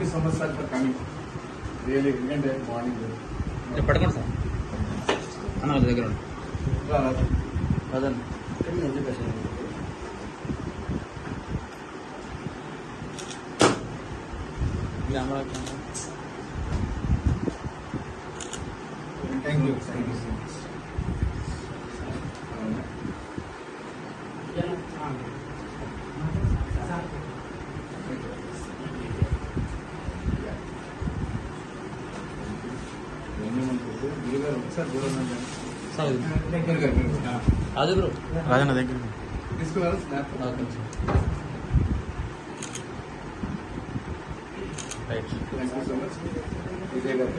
You so much sir for coming really. ఎందుకంటే morning పడుకోండి sir అన్న వాళ్ళ దగ్గర అదండి థ్యాంక్ యూ సో మచ్. గురుగారు ఒకసారి దూరం అది బ్రో రాజన్న దగ్గర తీసుకున్నారు snap. Right. Thank you so much Vijay garu.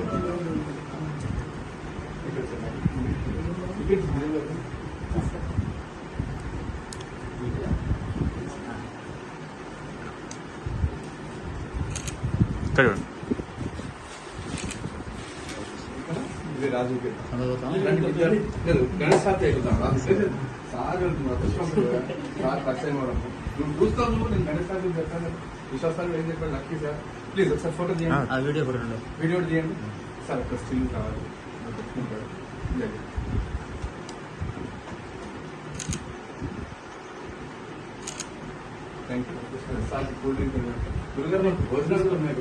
ఇక్కడ చూడండి. ఇది Raju Ganesh sir sir sir first time అవడం నువ్వు చూస్తావు. నేను గణేష్ సార్ చెప్తాను. విశ్వాస్ సార్ ఏం చెప్పాడు? లక్కీ సార్ ప్లీజ్ ఒకసారి ఫోటో చేయండి. ఆ వీడియో కూడా ఉండే వీడియో చేయండి సార్. ఒక స్టిల్ కావాలి. Thank you sir. Cool drink గురుగారు భోజనాలు ఉన్నాయి.